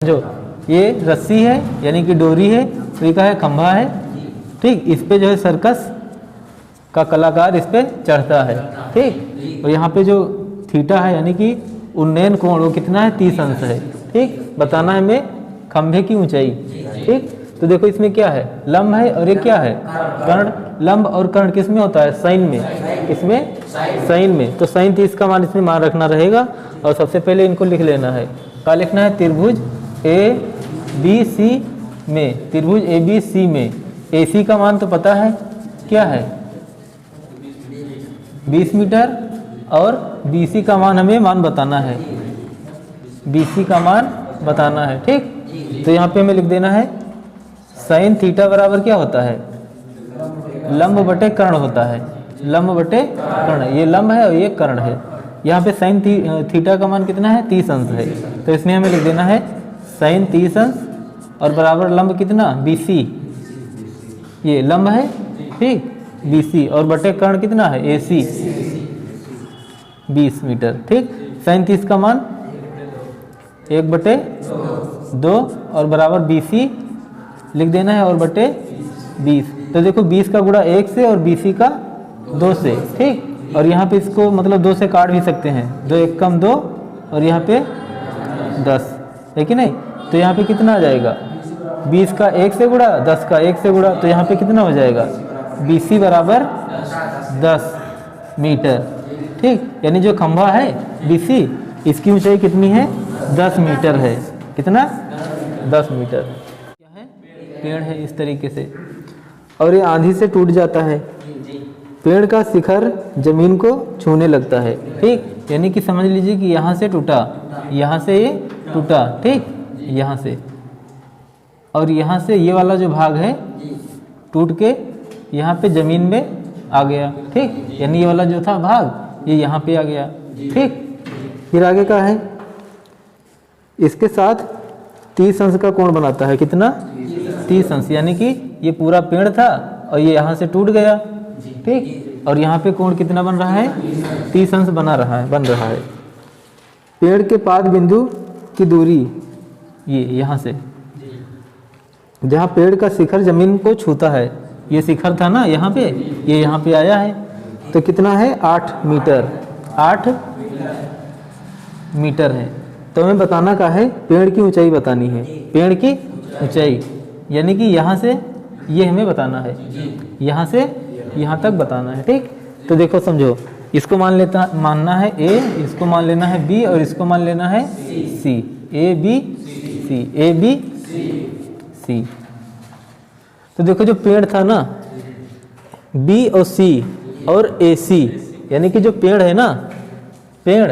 जो ये रस्सी है यानी कि डोरी है, तो ये का है खंभा है, ठीक। इस पे जो है सर्कस का कलाकार इस पे चढ़ता है, ठीक। और यहाँ पे जो थीटा है यानी कि उन्नयन कोण वो कितना है 30 अंश है, ठीक। बताना है हमें खंभे की ऊंचाई, ठीक। तो देखो इसमें क्या है, लंब है और ये क्या है कर्ण। लंब और कर्ण किस में होता है, साइन में, इसमें साइन में। तो साइन 30 का मान इसमें मान रखना रहेगा। और सबसे पहले इनको लिख लेना है, क्या लिखना है, त्रिभुज ए बी सी में, त्रिभुज ए बी सी में ए सी का मान तो पता है क्या है 20 मीटर, और बी सी का मान हमें मान बताना है, बी सी का मान बताना है, ठीक। तो यहाँ पे हमें लिख देना है साइन थीटा बराबर क्या होता है, लंब बटे कर्ण होता है, लंब बटे कर्ण। ये लंब है और ये कर्ण है। यहाँ पे साइन थीटा का मान कितना है 30 अंश है, तो इसमें हमें लिख देना है साइन 30 अंश और बराबर लंब कितना BC, ये लंब है, ठीक, BC, और बटे कर्ण कितना है AC 20 मीटर, ठीक। साइन 30 का मान 1/2 और बराबर BC लिख देना है और बटे 20। तो देखो 20 का गुणा 1 से और BC का 2 से, ठीक। और यहाँ पे इसको मतलब 2 से काट भी सकते हैं, 2 1 कम 2 और यहाँ पे 10 है कि नहीं। तो यहाँ पे कितना आ जाएगा, 20 का 1 से गुणा 10 का 1 से गुणा, तो यहाँ पे कितना हो जाएगा BC बराबर 10 मीटर, ठीक। यानी जो खंभा है BC इसकी ऊंचाई कितनी है 10 मीटर है, कितना 10 मीटर। क्या है, पेड़ है इस तरीके से, और ये आंधी से टूट जाता है, पेड़ का शिखर जमीन को छूने लगता है, ठीक। यानी कि समझ लीजिए कि यहाँ से टूटा, यहाँ से ये टूटा, ठीक, यहाँ से, और यहाँ से ये वाला जो भाग है टूट के यहाँ पे जमीन में आ गया, ठीक। यानी ये वाला जो था भाग ये यहाँ पे आ गया, ठीक। फिर आगे का है, इसके साथ 30 अंश का कोण बनाता है, कितना 30 अंश, यानी कि ये पूरा पेड़ था और ये यहाँ से टूट गया, ठीक। और यहाँ पे कोण कितना बन रहा है 30 अंश बन रहा है। पेड़ के पाद बिंदु की दूरी ये यहाँ से, जहाँ पेड़ का शिखर जमीन को छूता है, ये शिखर था ना यहाँ पे, ये यहाँ पे आया है, तो कितना है 8 मीटर, 8 मीटर है। तो हमें बताना का है, पेड़ की ऊंचाई बतानी है, पेड़ की ऊंचाई, यानी कि यहाँ से ये हमें बताना है, यहाँ से यहाँ तक बताना है, ठीक। तो देखो समझो, इसको मानना है A, इसको मान लेना है B और इसको मान लेना है C, A B C। तो देखो जो पेड़ था ना B और C और AC, यानी कि जो पेड़ है ना, पेड़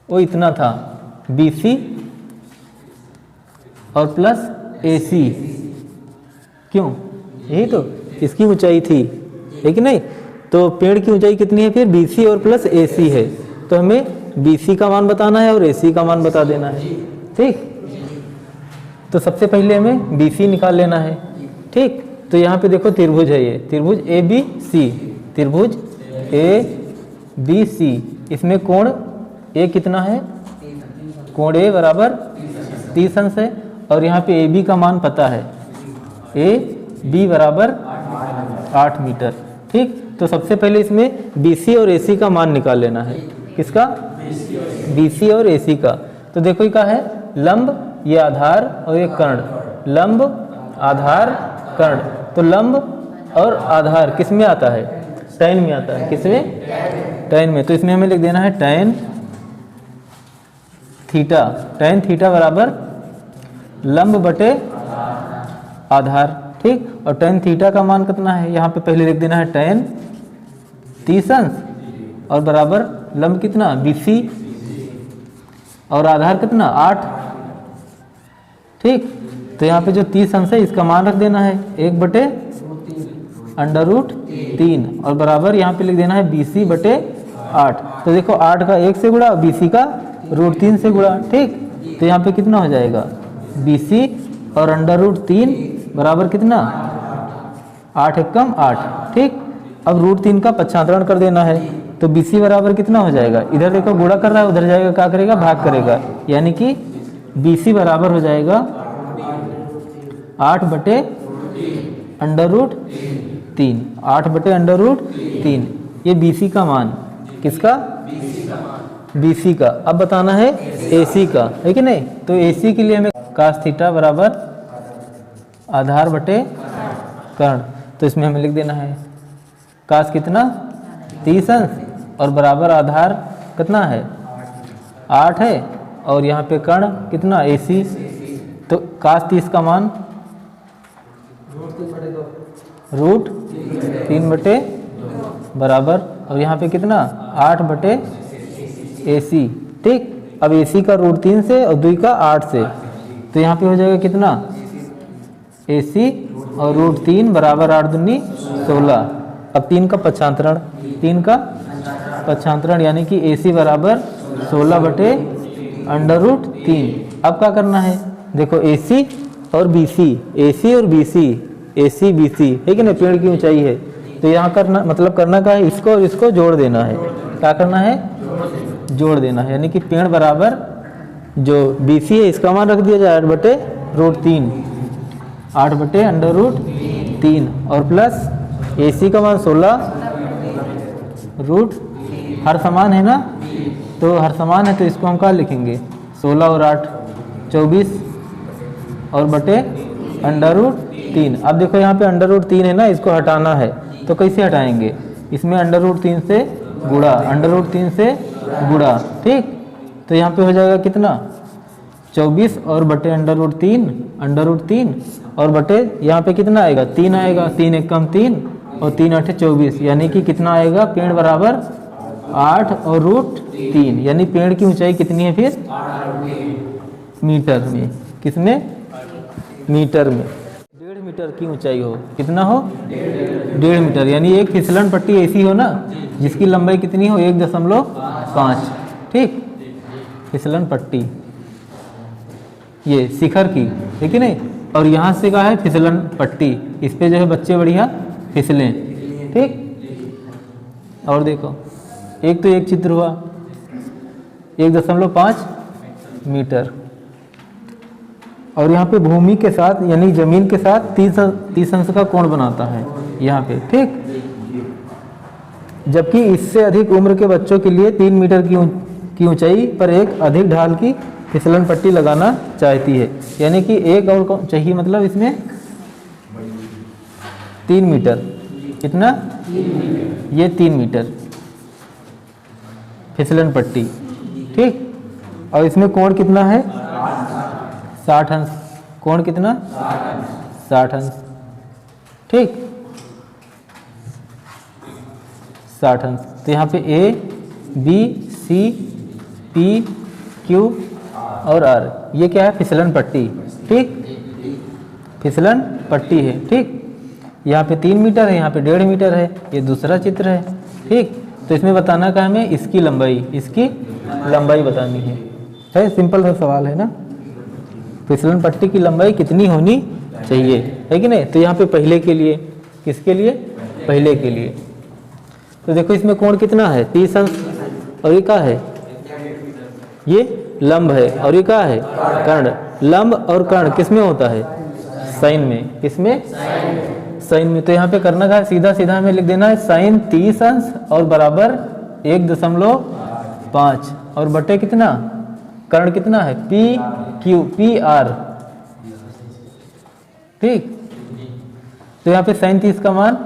वो इतना था BC और प्लस AC, क्यों, यही तो इसकी ऊंचाई थी, है कि नहीं। तो पेड़ की ऊंचाई कितनी है फिर BC और प्लस AC है, तो हमें BC का मान बताना है और AC का मान बता देना है, ठीक। तो सबसे पहले हमें BC निकाल लेना है, ठीक। तो यहाँ पे देखो त्रिभुज है, ये त्रिभुज ABC, त्रिभुज ABC, इसमें कोण A कितना है, कोण A बराबर 30 अंश है, और यहाँ पे AB का मान पता है, AB बराबर 8 मीटर, ठीक। तो सबसे पहले इसमें BC और AC का मान निकाल लेना है, किसका, BC और AC का। तो देखो ये क्या है, लंब, ये आधार और ये कर्ण, लंब आधार कर्ण। तो लंब और आधार किस में आता है, टैन में आता है, किसमें, टैन में। तो इसमें हमें लिख देना है टैन थीटा, टैन थीटा बराबर लंब बटे आधार, ठीक। और टैन थीटा का मान कितना है, यहाँ पे पहले लिख देना है टैन 30 अंश और बराबर लंब कितना BC और आधार कितना 8, ठीक। तो यहाँ पे जो 30 अंश है इसका मान रख देना है 1/√3 और बराबर यहाँ पे लिख देना है BC बटे 8। तो देखो 8 का 1 से गुणा, BC का √3 से गुणा, ठीक। तो यहाँ पे कितना हो जाएगा BC और √3 बराबर कितना 8 एकम 8, ठीक। अब √3 का पक्षांतरण कर देना है, तो BC बराबर कितना हो जाएगा, इधर देखो गुणा कर रहा है, उधर जाएगा क्या करेगा, भाग करेगा, यानी कि BC बराबर हो जाएगा 8/√3। 8/√3 ये BC का मान, किसका? BC का। अब बताना है AC का, है कि नहीं? तो AC के लिए हमें cos थीटा बराबर आधार बटे कर्ण, तो इसमें हमें लिख देना है cos कितना 30 अंश और बराबर आधार कितना है 8 है, और यहाँ पे कर्ण कितना AC, तो cos 30 का मान √3 बराबर, और यहाँ पे कितना 8/AC। ठीक, अब AC का √3 से और 2 का 8 से, तो यहाँ पे हो जाएगा कितना AC और √3 बराबर 8 दूनी 16। अब 3 का पक्षांतरण, 3 का पक्षांतरण यानी कि AC बराबर 16/√3। अब क्या करना है, देखो AC और BC, AC और BC, AC BC है कि नहीं, पेड़ की ऊंचाई है, तो यहाँ करना मतलब करना क्या है, इसको और इसको जोड़ देना है। क्या करना है, जोड़ देना है, यानी कि पेड़ बराबर जो BC है इसका मान रख दिया जाए 8/√3, 8/√3 और प्लस AC का मान 16 हर समान है ना, तो हर समान है तो इसको हम क्या लिखेंगे 16 और 8 24 और बटे √3। अब देखो यहाँ पे √3 है ना, इसको हटाना है, तो कैसे हटाएंगे, इसमें √3 से गुणा, √3 से गुणा। ठीक, तो यहाँ पे हो जाएगा कितना 24 और बटे √3 और बटे यहाँ पे कितना आएगा 3 आएगा, 3 1 कम 3 और 3 8 24, यानी कि कितना आएगा, पेड़ बराबर 8 और √3, यानी पेड़ की ऊंचाई कितनी है फिर मीटर में, किसमें मीटर में 1.5 मीटर की ऊंचाई हो, कितना हो 1.5 मीटर, यानी एक फिसलन पट्टी ऐसी हो ना जिसकी लंबाई कितनी हो 1.5। ठीक, फिसलन पट्टी ये शिखर की, ठीक है नहीं, और यहाँ से कहा है फिसलन पट्टी, इस पे जो है बच्चे बढ़िया फिसलें। ठीक, और देखो एक तो एक चित्र हुआ 1.5 मीटर, और यहाँ पे भूमि के साथ यानी जमीन के साथ 30 अंश का कोण बनाता है यहाँ पे। ठीक, जबकि इससे अधिक उम्र के बच्चों के लिए 3 मीटर की ऊंचाई पर एक अधिक ढाल की फिसलन पट्टी लगाना चाहती है, यानी कि एक और चाहिए, मतलब इसमें 3 मीटर, कितना ये 3 मीटर फिसलन पट्टी। ठीक, और इसमें कोण कितना है 60 अंश, कोण कितना 60 अंश। ठीक, 60 अंश, तो यहाँ पे A B C P Q और R ये क्या है फिसलन पट्टी। ठीक, फिसलन पट्टी है। ठीक, यहाँ पे 3 मीटर है, यहाँ पे 1.5 मीटर है, ये दूसरा चित्र है। ठीक, तो इसमें बताना क्या हमें, इसकी लंबाई बतानी है सिंपल सा सवाल है ना, फिसलन पट्टी की लंबाई कितनी होनी चाहिए, है कि नहीं। तो यहाँ पे पहले के लिए, किसके लिए, पहले के लिए, तो देखो इसमें कोण कितना है 30 अंश, और ये क्या है, ये लंब है, और ये क्या है कर्ण। लंब और कर्ण किसमें होता है, साइन में, किसमें साइन में। तो यहाँ पे करना क्या है, सीधा सीधा हमें लिख देना है साइन 30 अंश और बराबर 1.5 और बटे कितना, कर्ण कितना है PR। ठीक, तो यहाँ पे साइन 30 का मान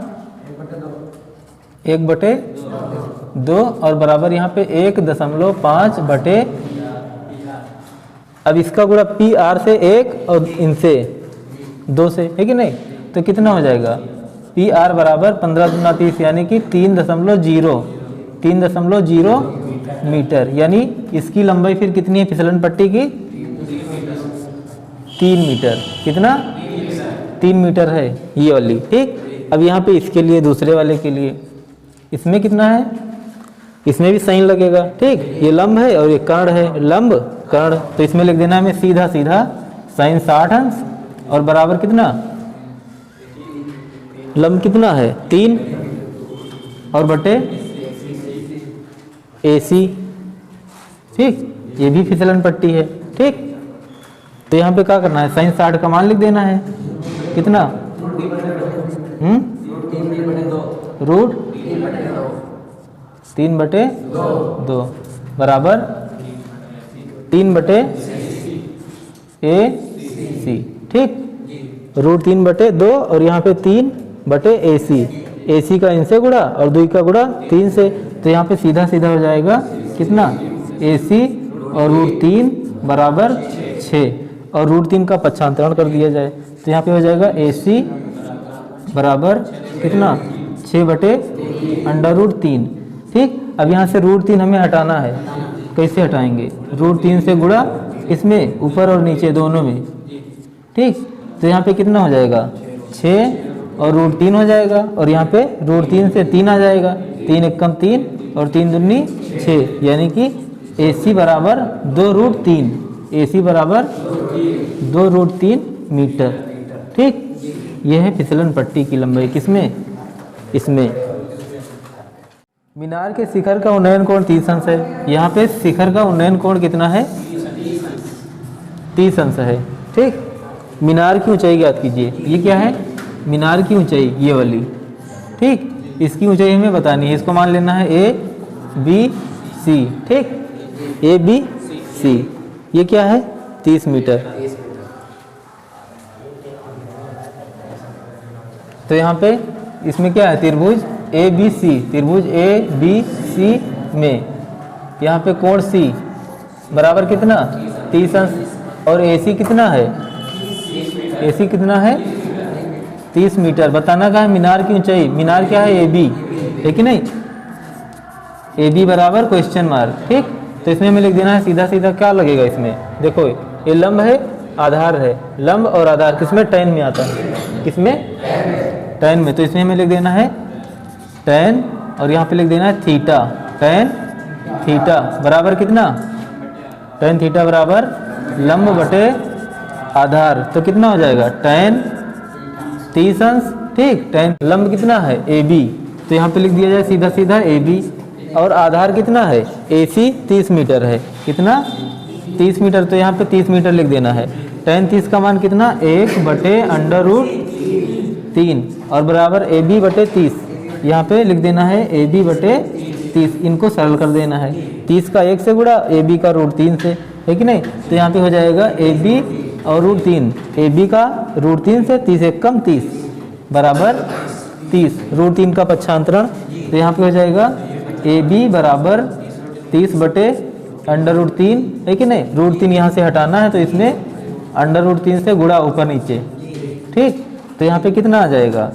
1/2 और बराबर यहाँ पे 1.5 बटे, अब इसका गुणा PR से 1 और इनसे 2 से, है कि नहीं, तो कितना हो जाएगा PR बराबर 15 दूना 30 यानी कि 3.0 मीटर, यानी इसकी लंबाई फिर कितनी है फिसलन पट्टी की 3 मीटर, कितना 3 मीटर है ये वाली। ठीक, अब यहाँ पे इसके लिए दूसरे वाले के लिए इसमें कितना है, इसमें भी साइन लगेगा। ठीक, ये लंब है और ये कर्ण है, लंब कर्ण, तो इसमें लिख देना हमें सीधा सीधा साइन 60 अंश और बराबर कितना, लंब कितना है 3 और बटे AC। ठीक, ये भी फिसलन पट्टी है। ठीक, तो यहाँ पे क्या करना है, sin 60 का मान लिख देना है। कितना? रूट 3/2 बराबर 3/AC। ठीक, रूट 3/2 और यहाँ पे 3/AC। AC का इनसे गुणा और 2 का गुणा 3 से, तो यहाँ पे सीधा सीधा हो जाएगा कितना, AC और रूट 3 बराबर 6 और रूट 3 का पक्षांतरण कर दिया जाए तो यहाँ पे हो जाएगा AC बराबर कितना, 6/√3। ठीक, अब यहाँ से रूट 3 हमें हटाना है, कैसे हटाएंगे, रूट 3 से गुणा इसमें ऊपर और नीचे दोनों में। ठीक, तो यहाँ पे कितना हो जाएगा, 6 और रूट 3 हो जाएगा और यहाँ पे रूट 3 से 3 आ जाएगा, 3 एकम 3 और 3 दूनी 6, यानी कि AC बराबर 2√3, AC बराबर 2√3 मीटर। ठीक, यह है फिसलन पट्टी की लंबाई, किसमें, इसमें। मीनार के शिखर का उन्नयन कोण 30 अंश है। यहाँ पे शिखर का उन्नयन कोण कितना है, 30 अंश है। ठीक, मीनार की ऊंचाई ज्ञात कीजिए। ये क्या है, मीनार की ऊंचाई, ये वाली। ठीक, इसकी ऊंचाई हमें बतानी है, इसको मान लेना है ABC। ठीक, ABC, ये क्या है, 30 मीटर। तो यहाँ पे इसमें क्या है, त्रिभुज ABC, त्रिभुज ABC में यहाँ पे कोण C बराबर कितना, 30 अंश और AC कितना है, AC कितना है, 30 मीटर। बताना का है मीनार की ऊंचाई, मीनार क्या है, AB है कि नहीं, AB बराबर क्वेश्चन मार्क। ठीक, तो इसमें हमें लिख देना है सीधा सीधा, क्या लगेगा इसमें, देखो ये लंब है, आधार है, लंब और आधार किसमें, tan में आता है, किसमें, tan में। तो इसमें हमें लिख देना है tan और यहाँ पे लिख देना है थीटा, tan थीटा बराबर कितना, tan थीटा बराबर लंब बटे आधार, तो कितना हो जाएगा, tan 30 अंश। ठीक, tan लंब कितना है, AB, तो यहाँ पे लिख दिया जाए सीधा सीधा AB और आधार कितना है, AC 30 मीटर है, कितना, 30 मीटर। तो यहाँ पे 30 मीटर लिख देना है। tan 30 का मान कितना, 1/√3 और बराबर AB बटे 30, यहाँ पे लिख देना है AB बटे 30, इनको सरल कर देना है। 30 का 1 से गुणा, AB का √3 से, है कि नहीं। तो यहाँ पे हो जाएगा AB और √3, AB का √3 से 30 एकम 30 बराबर 30, √3 का पक्षांतरण, तो यहाँ पे हो जाएगा AB बराबर 30/√3, है कि नहीं। √3 यहाँ से हटाना है तो इसमें √3 से गुणा ऊपर नीचे। ठीक, तो यहाँ पे कितना आ जाएगा,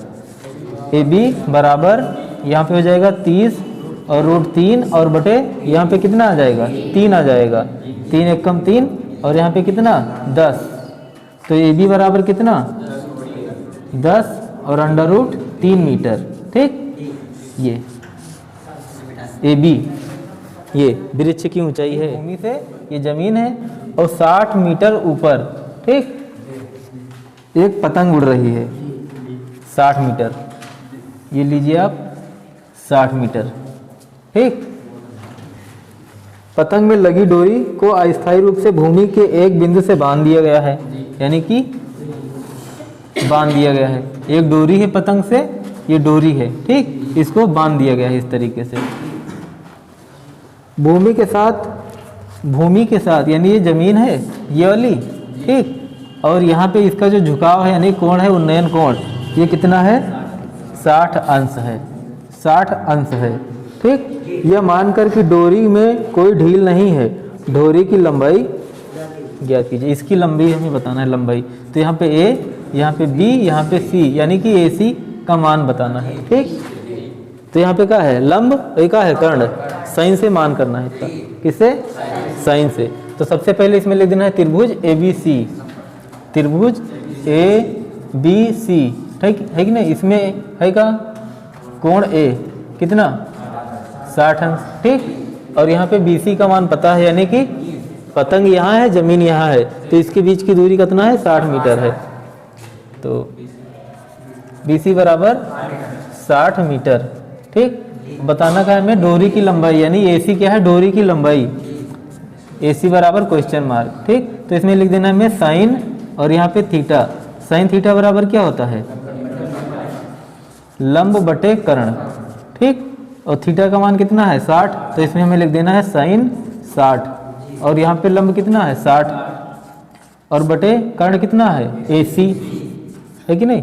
AB बराबर यहाँ पे हो जाएगा 30 और √3 और बटे यहाँ पे कितना आ जाएगा, 3 आ जाएगा, 3 एकम 3 और यहाँ पे कितना 10, तो AB बराबर कितना 10 और √3 मीटर। ठीक, ये AB ये वृक्ष की ऊंचाई है, भूमि से ये जमीन है और 60 मीटर ऊपर। ठीक, एक पतंग उड़ रही है 60 मीटर, ये लीजिए आप 60 मीटर। ठीक, पतंग में लगी डोरी को अस्थायी रूप से भूमि के एक बिंदु से बांध दिया गया है, यानी कि बांध दिया गया है, एक डोरी है पतंग से, ये डोरी है। ठीक, इसको बांध दिया गया है इस तरीके से भूमि के साथ, यानी ये जमीन है ये वाली। ठीक, और यहाँ पे इसका जो झुकाव है यानी कोण है, उन्नयन कोण, ये कितना है, 60 अंश है, 60 अंश है। ठीक, यह मानकर कि डोरी में कोई ढील नहीं है, डोरी की लंबाई ज्ञात कीजिए। इसकी लंबाई हमें बताना है, लंबाई, तो यहाँ पे A, यहाँ पे B, यहाँ पे C, यानी कि AC का मान बताना है। ठीक, तो यहाँ पे क्या है, लंब, एक है कर्ण, साइन से मान करना है इसका, किससे, साइन से। तो सबसे पहले इसमें लिख देना है त्रिभुज ABC, त्रिभुज ABC, ठीक है कि नहीं। इसमें है का कोण A कितना, 60 अंश। ठीक, और यहाँ पे BC का मान पता है, यानी कि पतंग यहाँ है, जमीन यहाँ है, तो इसके बीच की दूरी कितना है, 60 मीटर है। तो BC बराबर 60 मीटर। ठीक, बताना का है हमें डोरी की लंबाई, यानी AC क्या है, डोरी की लंबाई, AC बराबर क्वेश्चन मार्क। ठीक, तो इसमें लिख देना है हमें साइन और यहाँ पे थीटा। साइन थीटा बराबर क्या होता है? लंब बटे कर्ण, ठीक। और थीटा का मान कितना है? 60, तो इसमें हमें लिख देना है साइन 60 और यहाँ पे लंब कितना है? 60 और बटे कर्ण कितना है? AC है कि नहीं।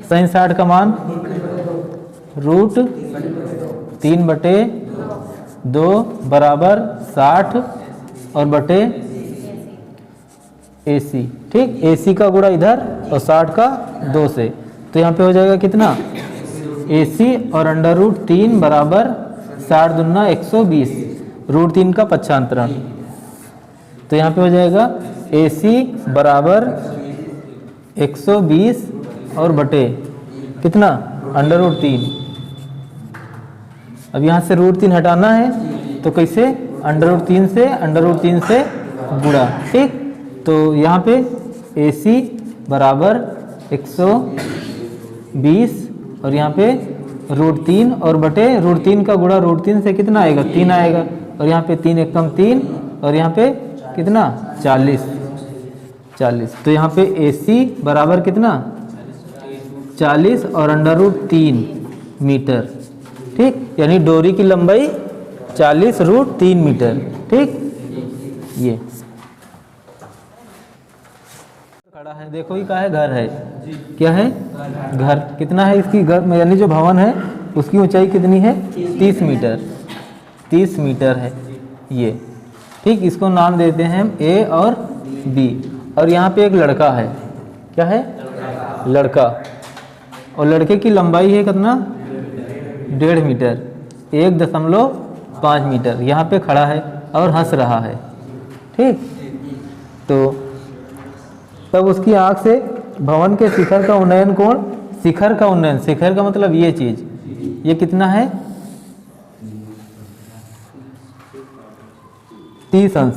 साइन 60 का मान √3/2 बराबर 60 और बटे AC, ठीक। AC का गुणा इधर और 60 का 2 से, तो यहाँ पे हो जाएगा कितना? AC और √3 बराबर 60 दूना 120, √3 का पक्षांतरण, तो यहाँ पे हो जाएगा AC बराबर 120 और बटे कितना? √3। अब यहाँ से √3 हटाना है तो कैसे? √3 से गुणा, ठीक। तो यहाँ पे AC बराबर 120 और यहाँ पे √3 और बटे √3 का गुणा √3 से कितना आएगा? 3 आएगा और यहाँ पे 3 एकम 3 और यहाँ पे कितना? 40। तो यहाँ पे AC बराबर कितना? 40 और √3 मीटर, ठीक। यानी डोरी की लंबाई 40 √3 मीटर, ठीक। ये खड़ा है, देखो ये क्या है? घर है। क्या है? घर। कितना है इसकी घर यानी जो भवन है उसकी ऊंचाई कितनी है? 30 मीटर। 30 मीटर है ये, ठीक। इसको नाम देते हैं हम A और B। और यहाँ पे एक लड़का है। क्या है? लड़का। और लड़के की लंबाई है कितना? 1.5 मीटर, 1.5 मीटर। यहाँ पे खड़ा है और हंस रहा है, ठीक। तो तब उसकी आंख से भवन के शिखर का उन्नयन कोण, शिखर का उन्नयन, शिखर का मतलब ये चीज, ये कितना है? 30 अंश।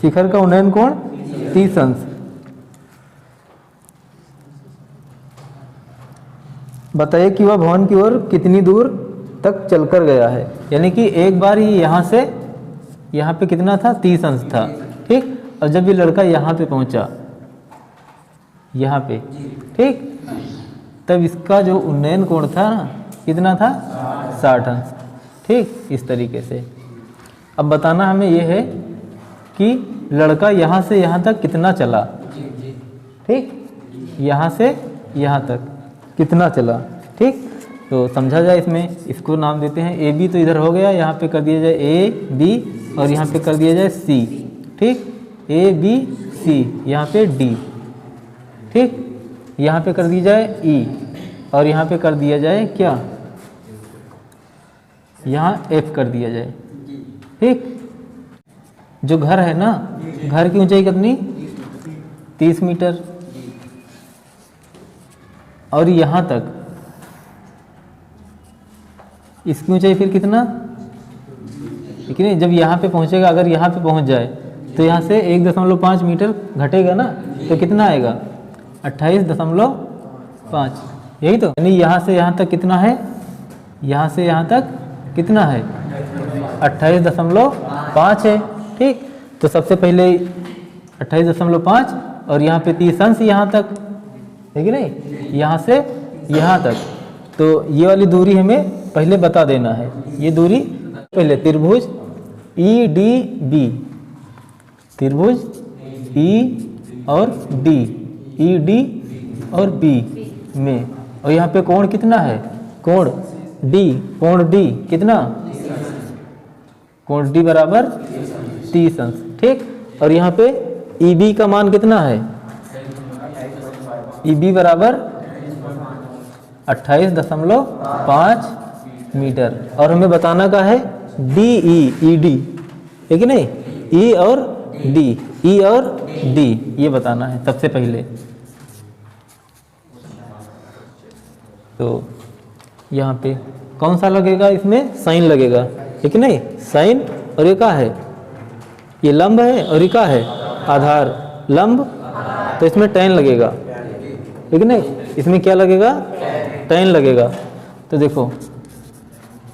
शिखर का उन्नयन कोण 30 अंश। बताइए कि वह भवन की ओर कितनी दूर तक चलकर गया है। यानी कि एक बार ये यहाँ से यहाँ पे कितना था? 30 अंश था, ठीक। और जब ये लड़का यहाँ पे पहुँचा, यहाँ पे, ठीक, तब इसका जो उन्नयन कोण था ना कितना था? 60 अंश, ठीक। इस तरीके से अब बताना हमें ये है कि लड़का यहाँ से यहाँ तक कितना चला, ठीक। यहाँ से यहाँ तक कितना चला, ठीक। तो समझा जाए इसमें, इसको नाम देते हैं AB। तो इधर हो गया, यहाँ पे कर दिया जाए AB और यहाँ पे कर दिया जाए C, ठीक। ABC, यहाँ पे D, ठीक। यहाँ पे कर दी जाए E और यहाँ पे कर दिया जाए क्या? यहाँ F कर दिया जाए, ठीक। जो घर है ना, घर की ऊंचाई कितनी? 30 मीटर। और यहाँ तक इसकी ऊंचाई फिर कितना? ठीक है। जब यहाँ पे पहुँचेगा, अगर यहाँ पे पहुँच जाए तो यहाँ से 1.5 मीटर घटेगा ना, तो कितना आएगा? 28.5, यही तो। यानी यहाँ से यहाँ तक कितना है? यहाँ से यहाँ तक कितना है? 28.5 है, ठीक। तो सबसे पहले 28.5 और यहाँ पे 30 अंश यहाँ तक, है कि नहीं? यहाँ से यहाँ तक। तो ये वाली दूरी हमें पहले बता देना है। ये दूरी पहले त्रिभुज EDB, त्रिभुज E और D, ED और B में, और यहाँ पे कोण कितना है? कोण D, कोण D कितना? कोण D बराबर 30 अंश, ठीक। और यहाँ पे EB का मान कितना है? EB बराबर 28.5 मीटर। और हमें बताना का है DE, ED, है कि नहीं? E और D, E और D ये बताना है सबसे पहले। तो यहाँ पे कौन सा लगेगा? इसमें साइन लगेगा, है कि नहीं? साइन। और ये क्या है? ये लंब है और ये क्या है? आधार। लंब, तो इसमें tan लगेगा, है कि नहीं? इसमें क्या लगेगा? tan लगेगा। तो देखो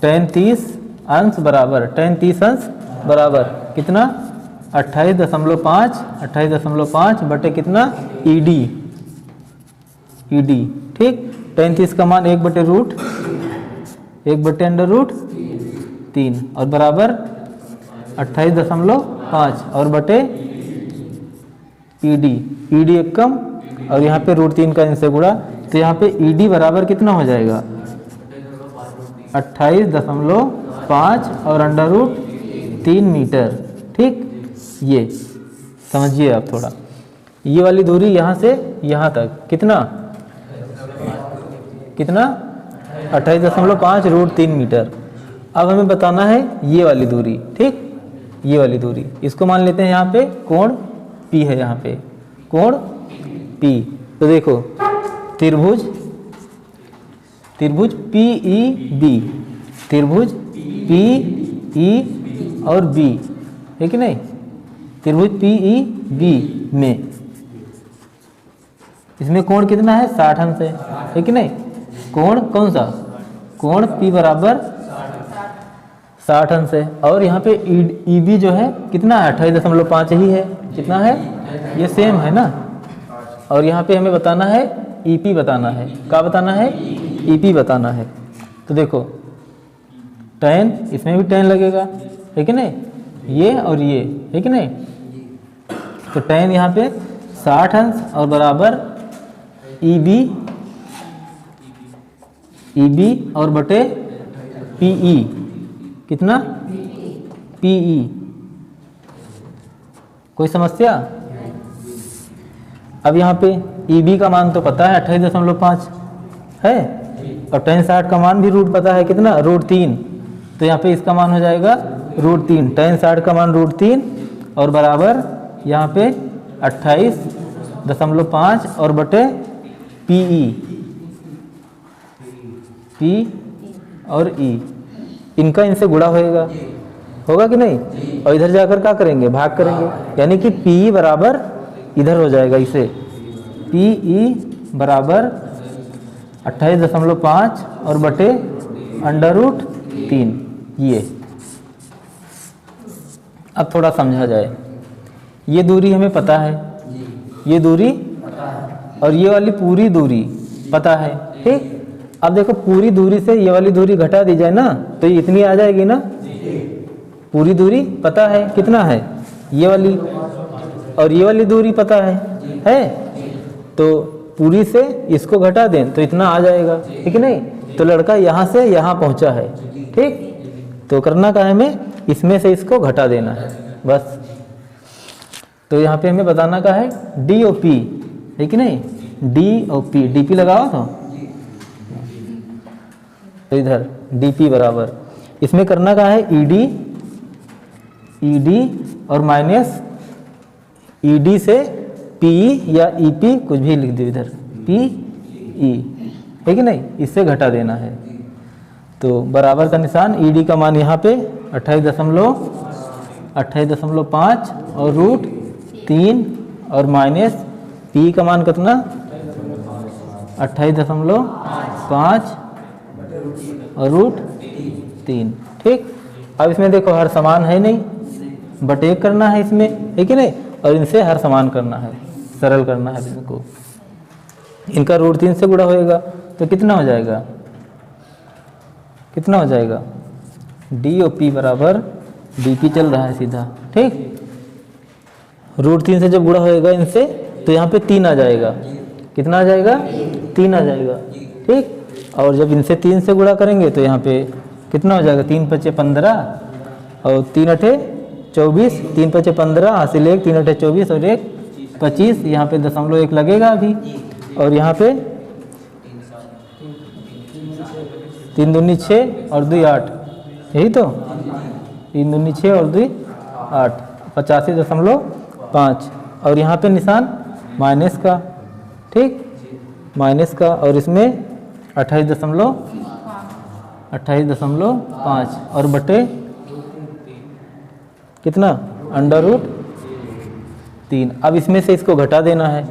tan 30 अंश बराबर, tan 30 अंश बराबर कितना? 28.5 बटे कितना ईडी, ठीक। tan 30 का मान 1/√3 और बराबर 28.5 और बटे ईडी एकम और यहाँ पे √3 का इनसे गुणा, तो यहाँ पे ईडी बराबर कितना हो जाएगा 28.5 और √3 मीटर, ठीक। ये समझिए आप थोड़ा, ये वाली दूरी यहाँ से यहाँ तक कितना 28.5 √3 मीटर। अब हमें बताना है ये वाली दूरी, ठीक। ये वाली दूरी इसको मान लेते हैं यहाँ पे कोण P है, यहाँ पे कोण P। तो देखो त्रिभुज PEB, त्रिभुज PE और B है कि नहीं, त्रिभुज PEB में इसमें कोण कितना है 60 अंश है कि नहीं। कोण कौन सा, कोण P बराबर 60 अंश है और यहाँ पे EB जो है कितना है 28.5 ही है, कितना है ये सेम है ना। और यहाँ पे हमें बताना है EP बताना है, क्या बताना है EP बताना है। तो देखो tan, इसमें भी tan लगेगा है कि नहीं, ये और ये है कि नहीं। तो tan यहाँ पे 60 अंश और बराबर EB और बटे PE, कितना PE। कोई समस्या। अब यहाँ पे EB का मान तो पता है 28.5 है और tan 60 का मान भी रूट पता है कितना √3, तो यहाँ पे इसका मान हो जाएगा √3, tan 60 का मान √3 और बराबर यहाँ पे 28.5 और बटे PE, P और E, इनका इनसे गुणा होगा कि नहीं। और इधर जाकर क्या करेंगे भाग करेंगे, यानी कि PE बराबर इधर हो जाएगा, इसे PE बराबर 28.5 और बटे √3। ये अब थोड़ा समझा जाए, ये दूरी हमें पता है, ये दूरी और ये वाली पूरी दूरी पता है, ठीक। अब देखो पूरी दूरी से ये वाली दूरी घटा दी जाए ना तो ये इतनी आ जाएगी ना। पूरी दूरी पता है कितना है ये वाली, और ये वाली दूरी पता है तो पूरी से इसको घटा दें तो इतना आ जाएगा, ठीक है नहीं। तो लड़का यहाँ से यहाँ पहुँचा है, ठीक। तो करना क्या है हमें, इसमें से इसको घटा देना है बस। तो यहाँ पे हमें बताना क्या है DOP है कि नहीं, DOP, DP लगाओ तो इधर DP बराबर, इसमें करना क्या है ED और माइनस ED से PE या EP कुछ भी लिख दो इधर PE है कि नहीं, इससे घटा देना है। तो बराबर का निशान, ED का मान यहाँ पे 28.5 और √3 और माइनस PE का मान कितना 28.5 और √3, ठीक। अब इसमें देखो हर समान है नहीं, बटे करना है इसमें है कि नहीं, और इनसे हर समान करना है, सरल करना है इनको। इनका √3 से गुणा होएगा तो कितना हो जाएगा, DOP बराबर DP चल रहा है सीधा, ठीक। √3 से जब गुणा होएगा इनसे तो यहाँ पे 3 आ जाएगा, कितना आ जाएगा 3 आ जाएगा, ठीक। और जब इनसे 3 से गुणा करेंगे तो यहाँ पे कितना हो जाएगा 3 × 5 = 15 और 3 × 8 = 24, 3 × 5 = 15 हासिल 1, 3 × 8 = 24 और 1 25, यहाँ पे 0.1 लगेगा अभी। और यहाँ पे 3 दूनी 6 और 2 8, यही तो 3 दूनी 6 और 2 8, 85.5 और यहाँ पे निशान माइनस का, ठीक, माइनस का। और इसमें 28.5 और बटे कितना √3। अब इसमें से इसको घटा देना है,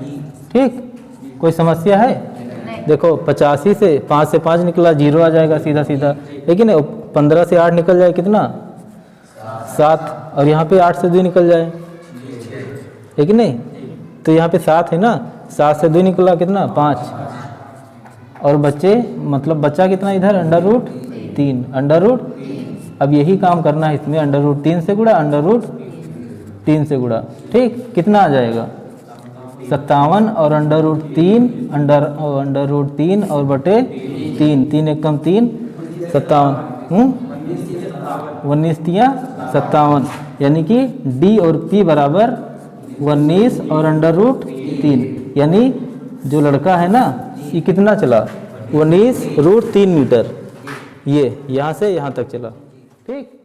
ठीक। कोई समस्या है। देखो 85 से 5 से 5 निकला 0 आ जाएगा सीधा सीधा, लेकिन 15 से 8 निकल जाए कितना 7, और यहाँ पे 8 से 2 निकल जाए है कि नहीं? तो यहाँ पे 7 है ना, 7 से 2 निकला कितना 5, और बच्चे मतलब बच्चा कितना इधर √3, अब यही काम करना है इसमें, √3 से गुड़ा, √3 से गुड़ा, ठीक। कितना आ जाएगा 57 और √3 और बटे 3, 3 एकम 3, 57, 19 तिया 57, यानी कि D और P बराबर 19 और √3, यानी जो लड़का है ना ये कितना चला 19 √3 मीटर, ये यहाँ से यहाँ तक चला, ठीक।